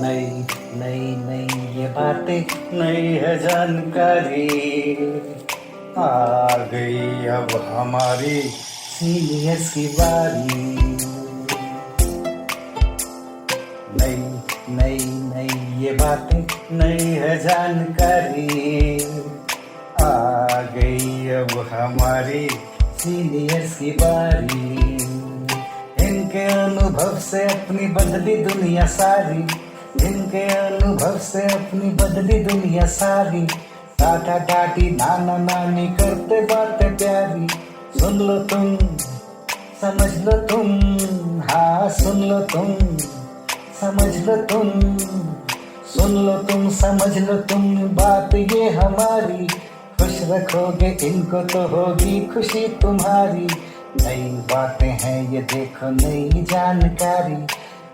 नई नई नई ये बातें नई है जानकारी। आ गई अब हमारी सीनियर्स की बारी। नई नई नई ये बातें नई है जानकारी। आ गई अब हमारी सीनियर्स की बारी। इनके अनुभव से अपनी बदली दुनिया सारी। इनके अनुभव से अपनी बदली दुनिया सारी। टाटा टाटी नाना नानी करते बातें प्यारी। सुन लो तुम, समझ लो तुम, हाँ सुन लो तुम, समझ लो तुम, सुन लो तुम, समझ लो तुम, बात ये हमारी। खुश रखोगे इनको तो होगी खुशी तुम्हारी। नई बातें हैं ये देखो नई जानकारी।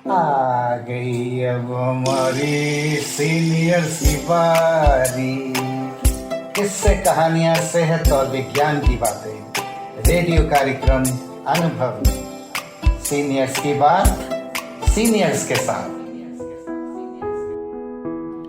आ गई अब हमारी सीनियर्स की बारी। किस्से कहानियां सेहत और विज्ञान की बातें रेडियो कार्यक्रम अनुभव में। सीनियर्स की बात सीनियर्स के साथ।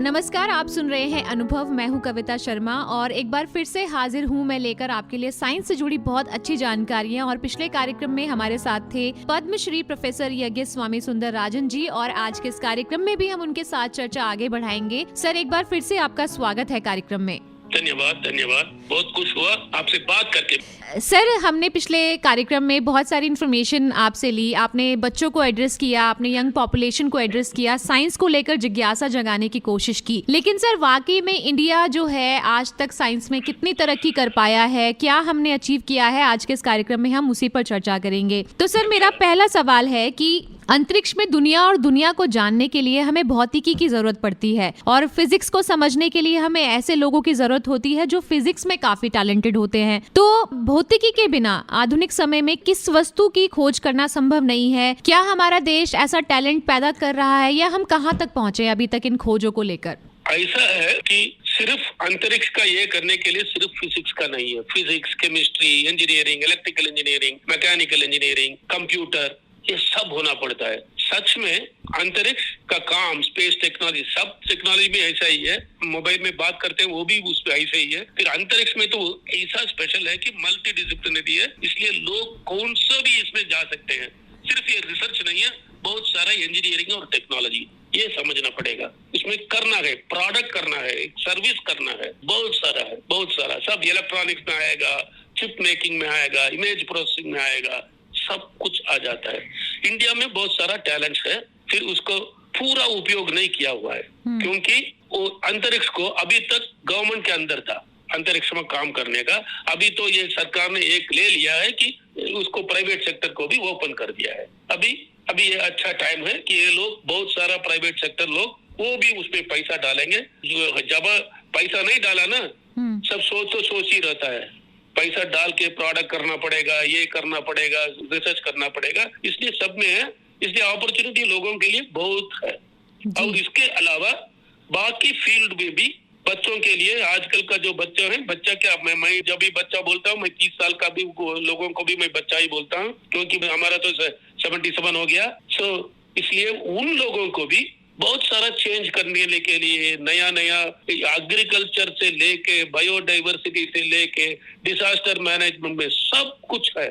नमस्कार, आप सुन रहे हैं अनुभव। मैं हूं कविता शर्मा और एक बार फिर से हाजिर हूं मैं लेकर आपके लिए साइंस से जुड़ी बहुत अच्छी जानकारियां। और पिछले कार्यक्रम में हमारे साथ थे पद्मश्री प्रोफेसर यज्ञ स्वामी सुंदर राजन जी और आज के इस कार्यक्रम में भी हम उनके साथ चर्चा आगे बढ़ाएंगे। सर, एक बार फिर से आपका स्वागत है कार्यक्रम में। धन्यवाद, बहुत खुश हुआ आपसे बात करके। सर, हमने पिछले कार्यक्रम में बहुत सारी इन्फॉर्मेशन आपसे ली। आपने बच्चों को एड्रेस किया, आपने यंग पॉपुलेशन को एड्रेस किया, साइंस को लेकर जिज्ञासा जगाने की कोशिश की। लेकिन सर, वाकई में इंडिया जो है आज तक साइंस में कितनी तरक्की कर पाया है, क्या हमने अचीव किया है, आज के इस कार्यक्रम में हम उसी पर चर्चा करेंगे। तो सर, मेरा पहला सवाल है कि अंतरिक्ष में दुनिया और दुनिया को जानने के लिए हमें भौतिकी की जरूरत पड़ती है और फिजिक्स को समझने के लिए हमें ऐसे लोगों की जरूरत होती है जो फिजिक्स में काफी टैलेंटेड होते हैं। तो भौतिकी के बिना आधुनिक समय में किस वस्तु की खोज करना संभव नहीं है? क्या हमारा देश ऐसा टैलेंट पैदा कर रहा है या हम कहाँ तक पहुंचे अभी तक इन खोजों को लेकर? ऐसा है कि सिर्फ अंतरिक्ष का ये करने के लिए सिर्फ फिजिक्स का नहीं है। Physics, chemistry, engineering, electrical engineering, mechanical engineering, computer, ये सब होना पड़ता है। सच में अंतरिक्ष का काम, स्पेस टेक्नोलॉजी, सब टेक्नोलॉजी में ऐसा ही है। मोबाइल में बात करते हैं वो भी उस पे ऐसा ही है। फिर अंतरिक्ष में तो ऐसा स्पेशल है कि मल्टी डिसिप्लिनरी है, इसलिए लोग कौन सा भी इसमें जा सकते हैं। सिर्फ ये रिसर्च नहीं है, बहुत सारा इंजीनियरिंग और टेक्नोलॉजी, ये समझना पड़ेगा। इसमें करना है, प्रोडक्ट करना है, सर्विस करना है, बहुत सारा सब इलेक्ट्रॉनिक्स में आएगा, चिप मेकिंग में आएगा, इमेज प्रोसेसिंग में आएगा, सब कुछ आ जाता है। इंडिया में बहुत सारा टैलेंट है, फिर उसको पूरा उपयोग नहीं किया हुआ है क्योंकि वो अंतरिक्ष को अभी तक गवर्नमेंट के अंदर था अंतरिक्ष में काम करने का। अभी तो ये सरकार ने एक ले लिया है कि उसको प्राइवेट सेक्टर को भी ओपन कर दिया है। अभी ये अच्छा टाइम है कि ये लोग बहुत सारा प्राइवेट सेक्टर लोग वो भी उसमें पैसा डालेंगे। जब पैसा नहीं डाला ना, सब सोच ही रहता है, पैसा डाल के प्रोडक्ट करना पड़ेगा, ये करना पड़ेगा, रिसर्च करना पड़ेगा, इसलिए सब में है। इसलिए अपॉर्चुनिटी लोगों के लिए बहुत है। और इसके अलावा बाकी फील्ड में भी बच्चों के लिए, आजकल का जो बच्चा है, बच्चा क्या, मैं जब भी बच्चा बोलता हूँ, मैं 30 साल का भी लोगों को भी मैं बच्चा ही बोलता हूँ क्योंकि हमारा तो 77 हो गया। इसलिए उन लोगों को भी बहुत सारा चेंज करने के लिए नया एग्रीकल्चर से लेके बायोडाइवर्सिटी से लेके डिजास्टर मैनेजमेंट में सब कुछ है।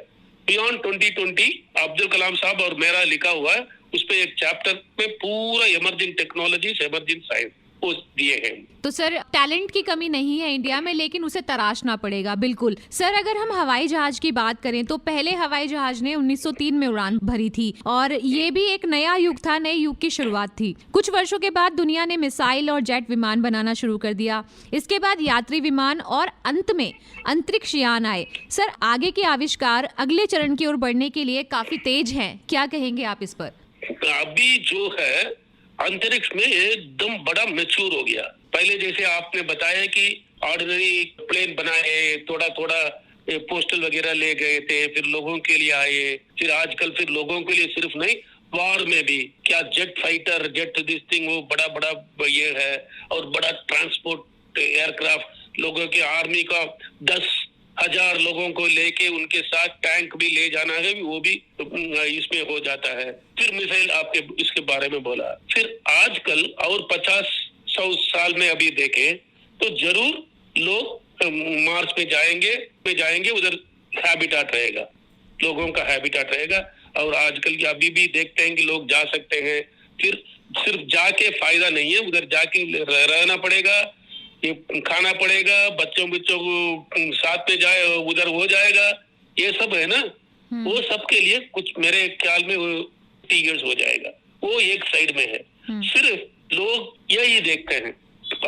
बियॉन्ड 2020 अब्दुल कलाम साहब और मेरा लिखा हुआ है, उस पे एक चैप्टर में पूरा इमर्जिंग टेक्नोलॉजीज, इमर्जिंग साइंस वो दिए हैं। तो सर, टैलेंट की कमी नहीं है इंडिया में, लेकिन उसे तराशना पड़ेगा। बिल्कुल सर, अगर हम हवाई जहाज की बात करें तो पहले हवाई जहाज ने 1903 में उड़ान भरी थी और ये भी एक नया युग था, नए युग की शुरुआत थी। कुछ वर्षों के बाद दुनिया ने मिसाइल और जेट विमान बनाना शुरू कर दिया। इसके बाद यात्री विमान और अंत में अंतरिक्ष यान आए। सर, आगे के आविष्कार अगले चरण की ओर बढ़ने के लिए काफी तेज हैं, क्या कहेंगे आप इस पर? अभी जो है अंतरिक्ष में एकदम बड़ा मैच्योर हो गया। पहले जैसे आपने बताया कि ऑर्डिनरी प्लेन बनाए, थोड़ा पोस्टल वगैरह ले गए थे, फिर लोगों के लिए आए, फिर आजकल फिर लोगों के लिए सिर्फ नहीं, वॉर में भी क्या jet fighter, jet this thing, वो बड़ा ये है। और बड़ा ट्रांसपोर्ट एयरक्राफ्ट, लोगों के आर्मी का 10 1000 लोगों को लेके उनके साथ टैंक भी ले जाना है, वो भी इसमें हो जाता है। फिर मिसाइल आपके इसके बारे में बोला। फिर आजकल और 50-100 साल में अभी देखें तो जरूर लोग मार्स पे जाएंगे, उधर हैबिटाट रहेगा, लोगों का हैबिटाट रहेगा। और आजकल की अभी भी देखते हैं कि लोग जा सकते हैं। फिर सिर्फ जाके फायदा नहीं है, उधर जाके रहना पड़ेगा, ये खाना पड़ेगा, बच्चों को साथ में जाए उधर हो जाएगा, ये सब है ना। वो सब के लिए कुछ मेरे ख्याल में 30 years हो जाएगा। वो एक साइड में है। सिर्फ लोग यही देखते हैं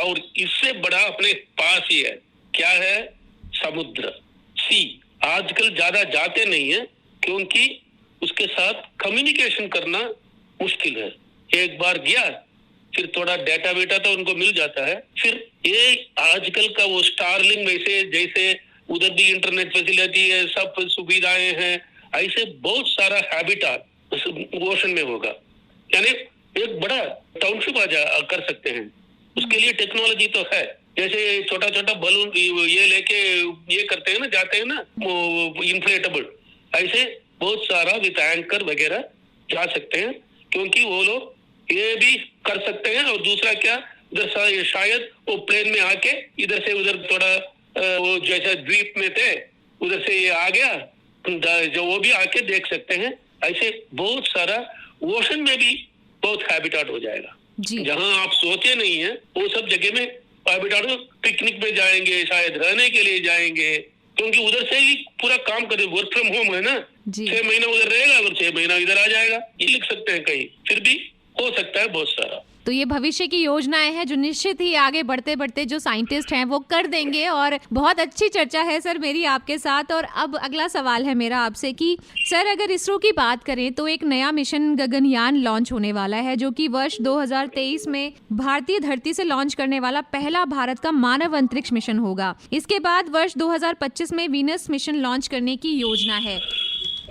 और इससे बड़ा अपने पास ही है, क्या है, समुद्र, सी। आजकल ज्यादा जाते नहीं है क्योंकि उसके साथ कम्युनिकेशन करना मुश्किल है। एक बार गया फिर थोड़ा डेटा बेटा तो उनको मिल जाता है। फिर ये आजकल का वो स्टारलिंक वैसे जैसे उधर भी इंटरनेट फैसिलिटी है, सब सुविधाएं हैं, ऐसे बहुत सारा हैबिटाट ओशन में होगा। यानी एक बड़ा टाउनशिप कर सकते हैं। उसके लिए टेक्नोलॉजी तो है। जैसे छोटा छोटा बलून ये लेके ये करते हैं ना, जाते हैं ना इन्फ्लेटेबल, ऐसे बहुत सारा विद एंकर वगैरह जा सकते हैं क्योंकि वो लोग ये भी कर सकते हैं। और दूसरा क्या, उधर शायद वो प्लेन में आके इधर से उधर थोड़ा वो जैसा द्वीप में थे उधर से ये आ गया, जो वो भी आके देख सकते हैं। ऐसे बहुत सारा ओशन में भी बहुत हैबिटाट हो जाएगा। जहां आप सोचे नहीं है वो सब जगह में हैबिटाट। पिकनिक में जाएंगे, शायद रहने के लिए जाएंगे, क्योंकि उधर से ही पूरा काम करे, वर्क फ्रॉम होम है ना। 6 महीना उधर रहेगा और 6 महीना इधर आ जाएगा, ये लिख सकते हैं कहीं। फिर भी हो सकता है बहुत सारा। तो ये भविष्य की योजनाएं हैं जो निश्चित ही आगे बढ़ते बढ़ते जो साइंटिस्ट हैं वो कर देंगे। और बहुत अच्छी चर्चा है सर मेरी आपके साथ। और अब अगला सवाल है मेरा आपसे कि सर अगर इसरो की बात करें तो एक नया मिशन गगनयान लॉन्च होने वाला है जो कि वर्ष 2023 में भारतीय धरती से लॉन्च करने वाला पहला भारत का मानव अंतरिक्ष मिशन होगा। इसके बाद वर्ष 2025 में वीनस मिशन लॉन्च करने की योजना है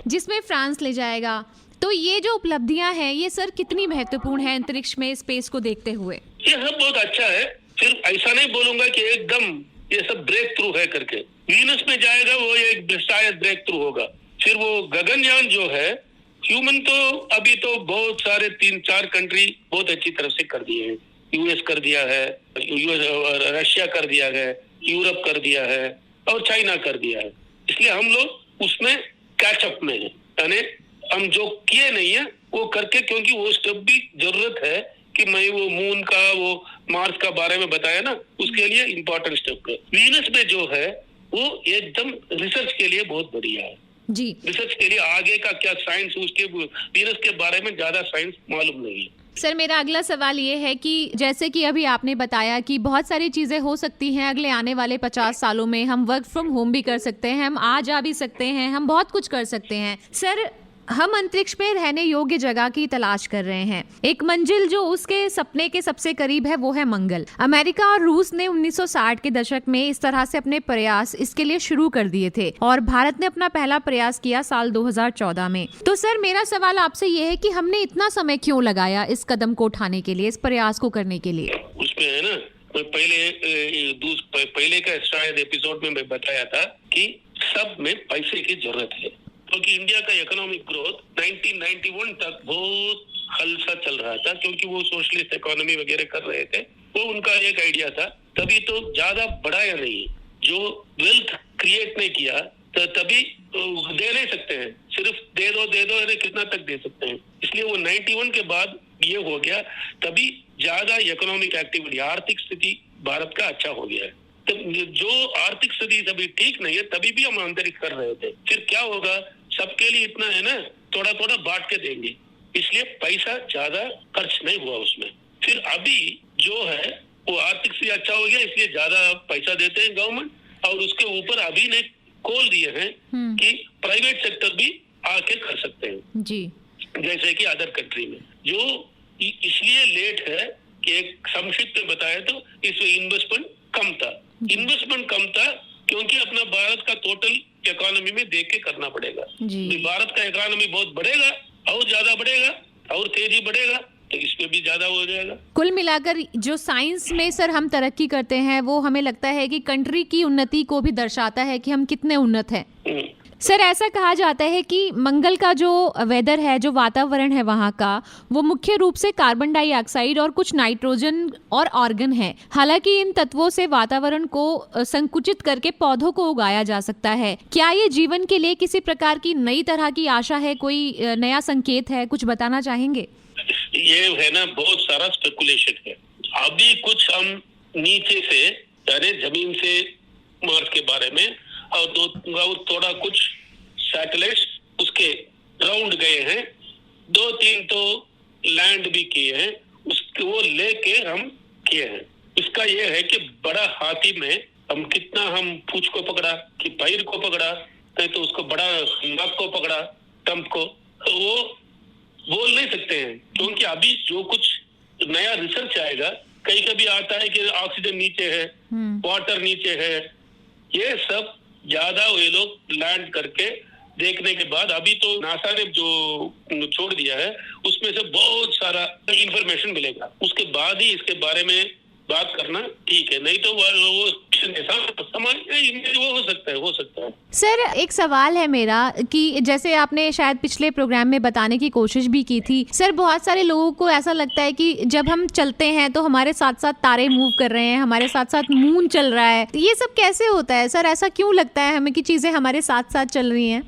जिसमें फ्रांस ले जाएगा। तो ये जो उपलब्धियां हैं ये सर कितनी महत्वपूर्ण है अंतरिक्ष में स्पेस को देखते हुए? ये सब बहुत अच्छा है। फिर ऐसा नहीं बोलूंगा कि एकदम ये सब ब्रेक थ्रू है करके। वीनस में जाएगा वो एक शायद ब्रेक थ्रू होगा। फिर वो गगनयान जो है, ह्यूमन तो अभी तो बहुत सारे 3-4 कंट्री बहुत अच्छी तरफ से कर दिए हैं। यूएस कर दिया है, रशिया कर दिया है, यूरोप कर दिया है और चाइना कर दिया है। इसलिए हम लोग उसमें कैचअप में है, यानी हम जो किए नहीं है वो करके, क्योंकि वो स्टेप भी जरूरत है कि मैं वो मून का वो मार्स का बारे में बताया ना, उसके लिए इम्पोर्टेंट स्टेप है। वीनस में जो है वो एकदम रिसर्च के लिए बहुत बढ़िया है जी। रिसर्च के लिए आगे का क्या साइंस, उसके वीनस के बारे में ज्यादा साइंस मालूम नहीं है। सर मेरा अगला सवाल ये है कि जैसे कि अभी आपने बताया कि बहुत सारी चीजें हो सकती हैं अगले आने वाले 50 सालों में। हम वर्क फ्रॉम होम भी कर सकते हैं, हम आ जा भी सकते हैं, हम बहुत कुछ कर सकते हैं। सर हम अंतरिक्ष में रहने योग्य जगह की तलाश कर रहे हैं। एक मंजिल जो उसके सपने के सबसे करीब है वो है मंगल। अमेरिका और रूस ने 1960 के दशक में इस तरह से अपने प्रयास इसके लिए शुरू कर दिए थे और भारत ने अपना पहला प्रयास किया साल 2014 में। तो सर मेरा सवाल आपसे ये है कि हमने इतना समय क्यों लगाया इस कदम को उठाने के लिए, इस प्रयास को करने के लिए? उसमें है ना, पहले का शायद एपिसोड में मैं बताया था कि सब में पैसे की जरूरत है, क्योंकि इंडिया का इकोनॉमिक ग्रोथ 1991 तक बहुत हल्का चल रहा था, क्योंकि वो सोशलिस्ट इकोनॉमी वगैरह कर रहे थे। वो उनका एक आइडिया था। तभी तो ज्यादा बढ़ाया नहीं, जो वेल्थ क्रिएट नहीं किया तो तभी दे नहीं सकते हैं। सिर्फ दे दो अरे कितना तक दे सकते हैं। इसलिए वो 91 के बाद ये हो गया, तभी ज्यादा इकोनॉमिक एक्टिविटी, आर्थिक स्थिति भारत का अच्छा हो गया है। तो जो आर्थिक स्थिति तभी ठीक नहीं है, तभी भी हम अंतरिक्ष कर रहे थे। फिर क्या होगा, सबके लिए इतना है ना, थोड़ा थोड़ा बांट के देंगे, इसलिए पैसा ज्यादा खर्च नहीं हुआ उसमें। फिर अभी जो है वो आर्थिक स्थिति अच्छा हो गया, इसलिए ज्यादा पैसा देते हैं गवर्नमेंट। और उसके ऊपर अभी ने खोल दिए हैं कि प्राइवेट सेक्टर भी आके कर सकते हैं जी, जैसे कि अदर कंट्री में। जो इसलिए लेट है कि एक संक्षिप्त में बताया तो इसमें इन्वेस्टमेंट कम था क्योंकि अपना भारत का टोटल इकोनॉमी में देख के करना पड़ेगा। भारत का इकोनॉमी बहुत बढ़ेगा और ज्यादा बढ़ेगा और तेजी बढ़ेगा तो इसमें भी ज्यादा हो जाएगा। कुल मिलाकर जो साइंस में सर हम तरक्की करते हैं वो हमें लगता है कि कंट्री की उन्नति को भी दर्शाता है कि हम कितने उन्नत हैं। सर ऐसा कहा जाता है कि मंगल का जो वेदर है, जो वातावरण है वहाँ का, वो मुख्य रूप से कार्बन डाइऑक्साइड और कुछ नाइट्रोजन और ऑर्गन है। हालांकि इन तत्वों से वातावरण को संकुचित करके पौधों को उगाया जा सकता है। क्या ये जीवन के लिए किसी प्रकार की नई तरह की आशा है, कोई नया संकेत है? कुछ बताना चाहेंगे? ये है ना, बहुत सारा स्पेकुलेशन है। अभी कुछ हम नीचे से यानी जमीन से मार्स के बारे में और थोड़ा कुछ सैटेलाइट्स उसके राउंड गए हैं, 2-3 तो लैंड भी किए हैं, उसको वो लेके हम किए हैं। इसका ये है कि बड़ा हाथी में हम कितना हम पूंछ को पकड़ा कि पैर को पकड़ा, नहीं तो उसको बड़ा नाक को पकड़ा, टंप को, तो वो बोल नहीं सकते हैं। क्योंकि अभी जो कुछ नया रिसर्च आएगा, कहीं कभी आता है कि ऑक्सीजन नीचे है, वाटर नीचे है, ये सब ज्यादा ये लोग लैंड करके देखने के बाद, अभी तो नासा ने जो छोड़ दिया है उसमें से बहुत सारा इंफॉर्मेशन मिलेगा, उसके बाद ही इसके बारे में बात करना ठीक है, नहीं तो वो हो सकता है। सर एक सवाल है मेरा कि जैसे आपने शायद पिछले प्रोग्राम में बताने की कोशिश भी की थी सर, बहुत सारे लोगों को ऐसा लगता है कि जब हम चलते हैं तो हमारे साथ साथ तारे मूव कर रहे हैं, हमारे साथ साथ मून चल रहा है। ये सब कैसे होता है सर? ऐसा क्यों लगता है हमें कि चीजें हमारे साथ साथ चल रही हैं?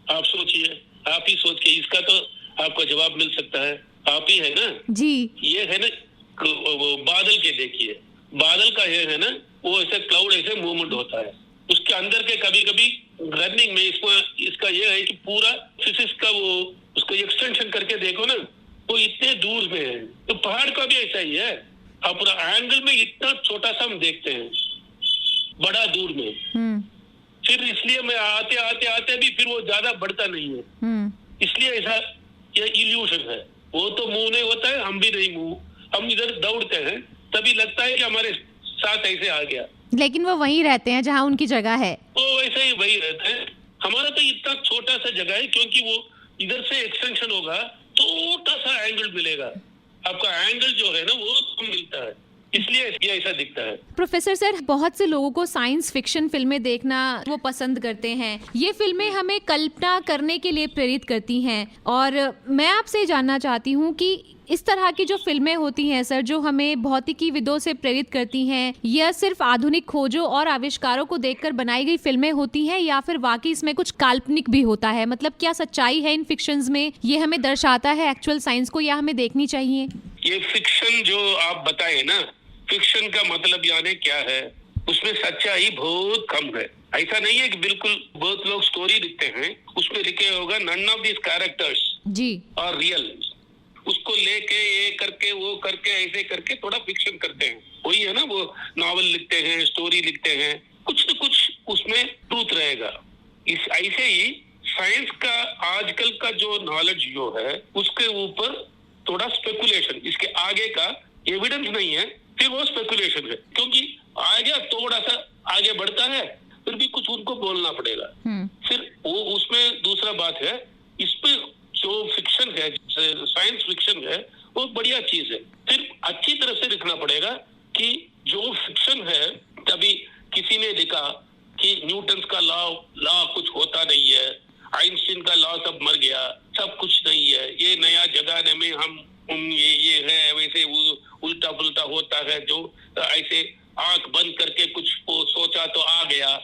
आप सोचिए, आप ही सोच के इसका तो आपको जवाब मिल सकता है। आप ही है ना जी। ये है ना बादल के, देखिए बादल का ये है ना, वो ऐसे क्लाउड ऐसे मूवमेंट होता है, उसके अंदर के कभी कभी रनिंग में इसका ये है कि पूरा फिजिक्स का वो उसको एक्सटेंशन करके देखो ना, वो इतने दूर में है। तो पहाड़ का भी ऐसा ही है, आप पूरा एंगल में इतना छोटा सा हम देखते हैं, बड़ा दूर में, फिर इसलिए मैं आते भी फिर वो ज्यादा बढ़ता नहीं है, इसलिए ऐसा ये इल्यूशन है। वो तो मुंह नहीं होता है, हम भी नहीं मुंह, हम इधर दौड़ते हैं तभी लगता है कि हमारे साथ ऐसे आ गया, लेकिन वो वहीं रहते हैं जहाँ उनकी जगह है, वो वैसे ही वही रहते हैं। हमारा तो इतना छोटा सा जगह है, क्योंकि वो इधर से एक्सटेंशन होगा, छोटा सा एंगल मिलेगा, आपका एंगल जो है ना वो कम मिलता है, इसलिए ये ऐसा दिखता है। प्रोफेसर सर, बहुत से लोगों को साइंस फिक्शन फिल्में देखना वो पसंद करते हैं। ये फिल्में हमें कल्पना करने के लिए प्रेरित करती हैं, और मैं आपसे जानना चाहती हूँ कि इस तरह की जो फिल्में होती हैं सर, जो हमें भौतिकी विदों से प्रेरित करती हैं, यह सिर्फ आधुनिक खोजों और आविष्कारों को देखकर बनाई गई फिल्में होती हैं, या फिर वाकई इसमें कुछ काल्पनिक भी होता है? मतलब क्या सच्चाई है इन फिक्शंस में? ये हमें दर्शाता है एक्चुअल साइंस को, या हमें देखनी चाहिए? ये फिक्शन जो आप बताए ना, फिक्शन का मतलब यानी क्या है, उसमें सच्चाई बहुत कम है। ऐसा नहीं है कि बिल्कुल, बहुत लोग स्टोरी लिखते हैं, उसमें लिखे होगा नन ऑफ दिस कैरेक्टर्स जी और रियल, उसको लेके ये करके वो करके ऐसे करके थोड़ा फिक्शन करते हैं। वही है ना, वो नॉवल लिखते हैं, स्टोरी लिखते हैं, कुछ न कुछ उसमें ट्रूथ रहेगा। इस ऐसे ही साइंस का आजकल का जो नॉलेज जो है उसके ऊपर थोड़ा स्पेकुलेशन, इसके आगे का एविडेंस नहीं है, फिर वो स्पेकुलेशन है, क्योंकि आगे थोड़ा सा आगे बढ़ता है, फिर भी कुछ उनको बोलना पड़ेगा। फिर वो उसमें दूसरा बात है, इसमें जो फिक्शन है, साइंस फिक्शन है, वो बढ़िया चीज है। फिर अच्छी तरह से लिखना पड़ेगा कि जो फिक्शन है, तभी किसी ने लिखा कि न्यूटन का लॉ कुछ होता नहीं है, आइंस्टीन का लॉ सब मर गया, सब कुछ नहीं है, ये नया जगह में हम ये है, वैसे उल्टा पुल्टा होता है, जो ऐसे आंख बंद करके कुछ सोचा तो आ गया,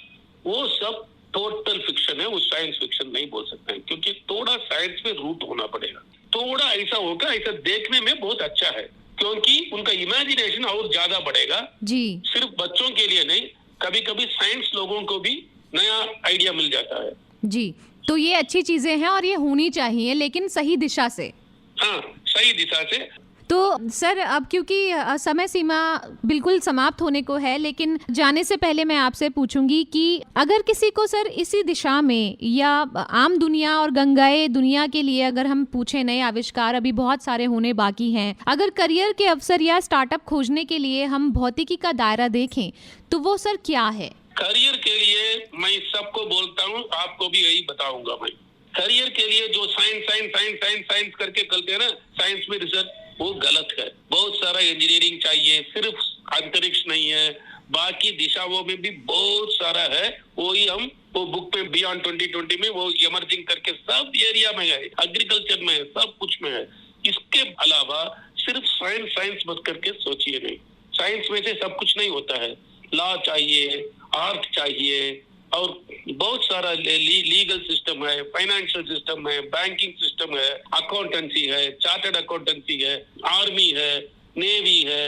वो सब टोटल फिक्शन है, वो साइंस फिक्शन नहीं बोल सकते हैं, क्योंकि थोड़ा साइंस में रूट होना पड़ेगा, थोड़ा ऐसा होगा, ऐसा देखने में बहुत अच्छा है, क्योंकि उनका इमेजिनेशन और ज्यादा बढ़ेगा जी। सिर्फ बच्चों के लिए नहीं, कभी कभी साइंस लोगों को भी नया आइडिया मिल जाता है जी। तो ये अच्छी चीजें हैं और ये होनी चाहिए, लेकिन सही दिशा से। हाँ, सही दिशा से। तो सर, अब क्योंकि समय सीमा बिल्कुल समाप्त होने को है, लेकिन जाने से पहले मैं आपसे पूछूंगी कि अगर किसी को सर इसी दिशा में, या आम दुनिया और गंगाए दुनिया के लिए अगर हम पूछें, नए आविष्कार अभी बहुत सारे होने बाकी हैं, अगर करियर के अवसर या स्टार्टअप खोजने के लिए हम भौतिकी का दायरा देखें, तो वो सर क्या है? करियर के लिए मैं सबको बोलता हूँ, आपको भी यही बताऊंगा मैं, करियर के लिए जो साइंस करके करते हैं ना, साइंस में रिसर्च, वो गलत है। बहुत सारा इंजीनियरिंग चाहिए, सिर्फ अंतरिक्ष नहीं है, बाकी दिशाओं में भी बहुत सारा है। वही हम वो बुक में बियॉन्ड 2020 में वो इमर्जिंग करके सब एरिया में है, एग्रीकल्चर में है, सब कुछ में है। इसके अलावा सिर्फ साइंस मत करके सोचिए नहीं, साइंस में से सब कुछ नहीं होता है। लॉ चाहिए, आर्ट चाहिए, और बहुत सारा लीगल सिस्टम है, फाइनेंशियल सिस्टम है, बैंकिंग सिस्टम है, अकाउंटेंसी है, चार्टर्ड अकाउंटेंसी है, आर्मी है, नेवी है,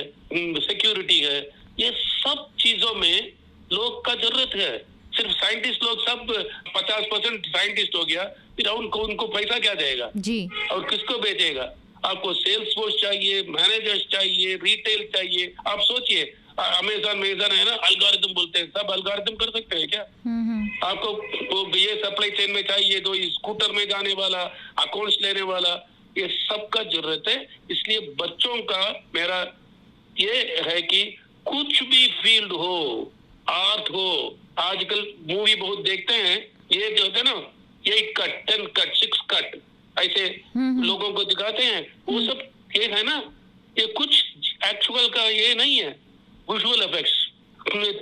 सिक्योरिटी है। ये सब चीजों में लोग का जरूरत है। सिर्फ साइंटिस्ट लोग सब 50% साइंटिस्ट हो गया, फिर उनको पैसा क्या जाएगा जी, और किसको भेजेगा? आपको सेल्स फोर्स चाहिए, मैनेजर्स चाहिए, रिटेल चाहिए। आप सोचिए, अमेज़न है ना, एल्गोरिथम बोलते हैं, सब एल्गोरिथम कर सकते हैं क्या? आपको वो ये सप्लाई चेन में चाहिए, तो स्कूटर में जाने वाला, अकाउंट्स लेने वाला, ये सब का जरूरत है। इसलिए बच्चों का मेरा ये है कि कुछ भी फील्ड हो, आर्ट हो, आजकल मूवी बहुत देखते हैं, ये जो होता है ना, 8 कट, 10 कट, 6 कट, ऐसे लोगों को दिखाते हैं, वो सब ये है ना, ये कुछ एक्चुअल का ये नहीं है, विजुअल इफेक्ट्स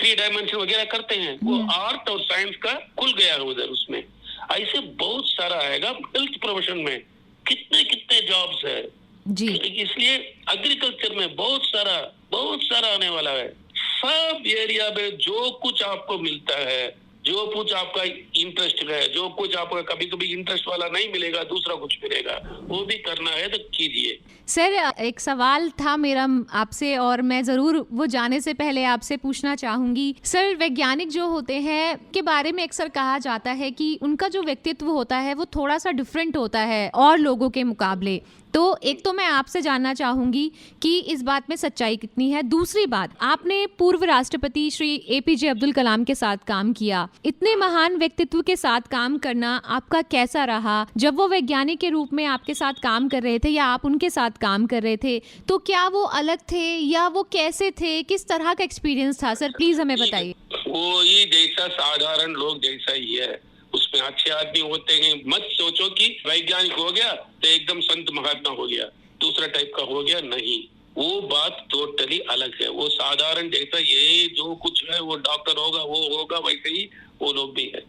3 डायमेंशन वगैरह करते हैं, वो आर्ट और साइंस का खुल गया है उधर। उसमें ऐसे बहुत सारा आएगा। हेल्थ प्रोफेशन में कितने जॉब्स है जी। इसलिए एग्रीकल्चर में बहुत सारा आने वाला है। सब एरिया में जो कुछ आपको मिलता है, जो कुछ आपका इंटरेस्ट है, जो कुछ आपका कभी इंटरेस्ट वाला नहीं मिलेगा, दूसरा कुछ मिलेगा, वो भी करना है तो कीजिए। सर, एक सवाल था मेरा आपसे, और मैं ज़रूर वो जाने से पहले आपसे पूछना चाहूँगी। सर, वैज्ञानिक जो होते हैं के बारे में अक्सर कहा जाता है कि उनका जो व्यक्तित्व होता है वो थोड़ा सा डिफरेंट होता है और लोगों के मुकाबले। तो एक तो मैं आपसे जानना चाहूँगी कि इस बात में सच्चाई कितनी है। दूसरी बात, आपने पूर्व राष्ट्रपति श्री APJ अब्दुल कलाम के साथ काम किया। इतने महान व्यक्तित्व के साथ काम करना आपका कैसा रहा? जब वो वैज्ञानिक के रूप में आपके साथ काम कर रहे थे या आप उनके साथ काम कर रहे थे, तो क्या वो अलग थे या वो कैसे थे? किस तरह का एक्सपीरियंस था? सर प्लीज हमें बताइए। वो ही जैसा साधारण लोग जैसा ही है, उसमें अच्छे आदमी होते हैं। मत सोचो कि वैज्ञानिक हो गया तो एकदम संत महात्मा हो गया, दूसरा टाइप का हो गया, नहीं। वो बात टोटली अलग है। वो साधारण जैसा ये जो कुछ है, वो डॉक्टर होगा, वो होगा, वैसे ही वो लोग भी है।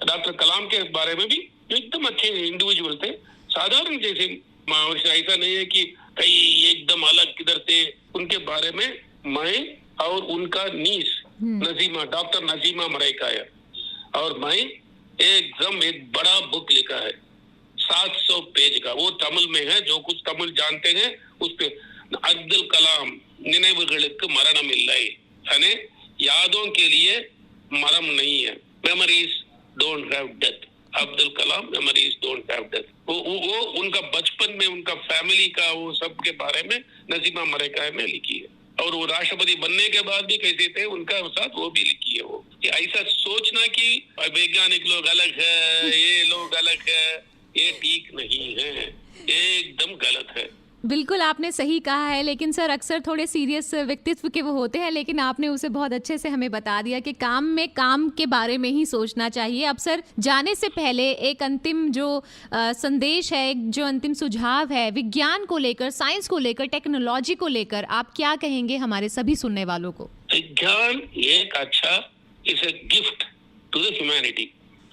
डॉक्टर कलाम के बारे में भी एकदम अच्छे इंडिविजुअल थे, साधारण जैसे मनुष्य। ऐसा नहीं है कि कहीं एकदम अलग किधर से। उनके बारे में मैं और उनका नीस नजीमा, डॉक्टर नजीमा मरैकाया, और मैं एकदम एक बड़ा बुक लिखा है 700 पेज का। वो तमिल में है, जो कुछ तमिल जानते हैं उस पे अब्दुल कलाम निனைவுகளுக்கு மரணம் இல்லை, यानी यादों के लिए मरम नहीं है। Memories don't have death. Abdul Kalam memories don't have death. वो उनका बचपन में, उनका फैमिली का, वो सब के बारे में नजीमा मरैकाया में लिखी है। और वो राष्ट्रपति बनने के बाद भी कैसे थे उनका साथ, वो भी लिखी है। वो कि ऐसा सोचना कि वैज्ञानिक लोग अलग है, ये लोग अलग है, ये ठीक नहीं है, एकदम गलत है। बिल्कुल आपने सही कहा है, लेकिन सर अक्सर थोड़े सीरियस व्यक्तित्व के वो होते हैं, लेकिन आपने उसे बहुत अच्छे से हमें बता दिया कि काम में काम के बारे में ही सोचना चाहिए। अब सर जाने से पहले एक अंतिम जो संदेश है, एक जो अंतिम सुझाव है विज्ञान को लेकर, साइंस को लेकर, टेक्नोलॉजी को लेकर, आप क्या कहेंगे हमारे सभी सुनने वालों को? विज्ञान एक अच्छा is a gift to the humanity,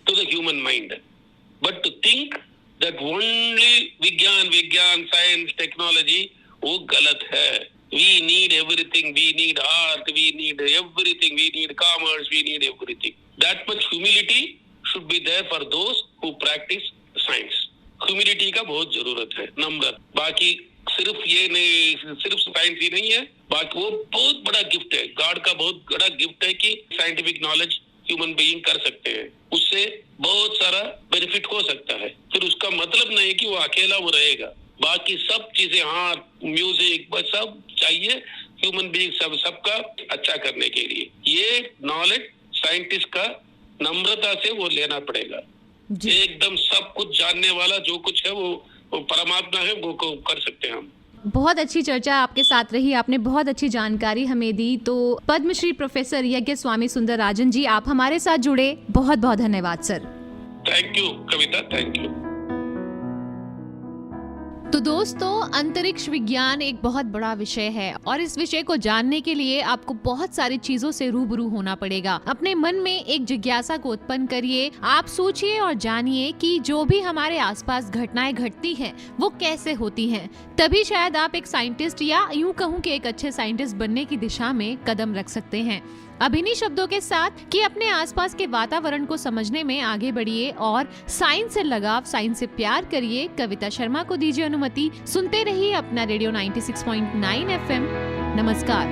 to the human mind, but to think that only विज्ञान साइंस टेक्नोलॉजी, वो गलत है। we need everything, we need art, we need everything, we need commerce, we need everything. that much humility should be there for those who practice science. humility का बहुत जरूरत है, नम्र। बाकी सिर्फ ये नहीं, सिर्फ साइंस ही नहीं है, बाकी वो बहुत बड़ा गिफ्ट है, गॉड का बहुत बड़ा गिफ्ट है कि साइंटिफिक नॉलेज ह्यूमन बीइंग कर सकते हैं, उससे बहुत सारा बेनिफिट हो सकता है। फिर उसका मतलब नहीं कि वो अकेला वो रहेगा, बाकी सब चीजें, हाँ म्यूजिक सब चाहिए ह्यूमन बीइंग, सबका अच्छा करने के लिए। ये नॉलेज साइंटिस्ट का नम्रता से वो लेना पड़ेगा। एकदम सब कुछ जानने वाला जो कुछ है वो परमात्मा है, वो कर सकते हैं हम। बहुत अच्छी चर्चा आपके साथ रही, आपने बहुत अच्छी जानकारी हमें दी। तो पद्मश्री प्रोफेसर यज्ञस्वामी सुंदरराजन जी, आप हमारे साथ जुड़े, बहुत बहुत धन्यवाद sir. Thank you Kavita, thank you. तो दोस्तों, अंतरिक्ष विज्ञान एक बहुत बड़ा विषय है और इस विषय को जानने के लिए आपको बहुत सारी चीजों से रूबरू होना पड़ेगा। अपने मन में एक जिज्ञासा को उत्पन्न करिए, आप सोचिए और जानिए कि जो भी हमारे आसपास घटनाएं घटती हैं वो कैसे होती हैं। तभी शायद आप एक साइंटिस्ट या यूं कहूं कि एक अच्छे साइंटिस्ट बनने की दिशा में कदम रख सकते हैं। अब इन्हीं शब्दों के साथ कि अपने आसपास के वातावरण को समझने में आगे बढ़िए और साइंस से लगाव, साइंस से प्यार करिए। कविता शर्मा को दीजिए अनुमति। सुनते रहिए अपना रेडियो 96.9 FM। नमस्कार।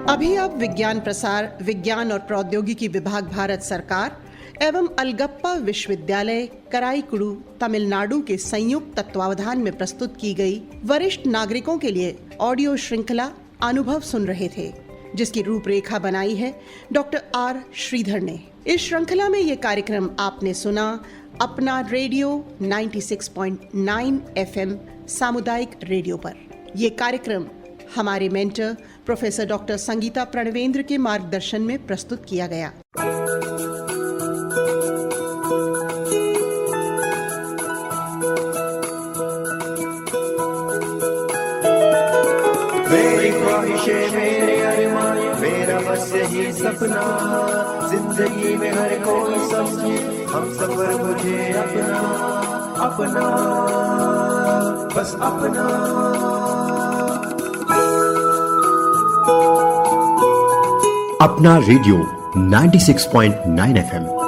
अभी आप विज्ञान प्रसार, विज्ञान और प्रौद्योगिकी विभाग, भारत सरकार एवं अलगप्पा विश्वविद्यालय कराईकुड़ू, तमिलनाडु के संयुक्त तत्वावधान में प्रस्तुत की गई वरिष्ठ नागरिकों के लिए ऑडियो श्रृंखला अनुभव सुन रहे थे, जिसकी रूपरेखा बनाई है डॉक्टर आर श्रीधर ने। इस श्रृंखला में ये कार्यक्रम आपने सुना अपना रेडियो 96.9 FM सामुदायिक रेडियो पर। ये कार्यक्रम हमारे mentor professor doctor Sangeeta Pranvendra के मार्गदर्शन में प्रस्तुत किया गया। मेरी ख्वाहिशें, मेरे अरमान, मेरा बस यही सपना, जिंदगी में हर कोई समझे हम सफर मुझे अपना, अपना, बस अपना। अपना रेडियो 96.9 FM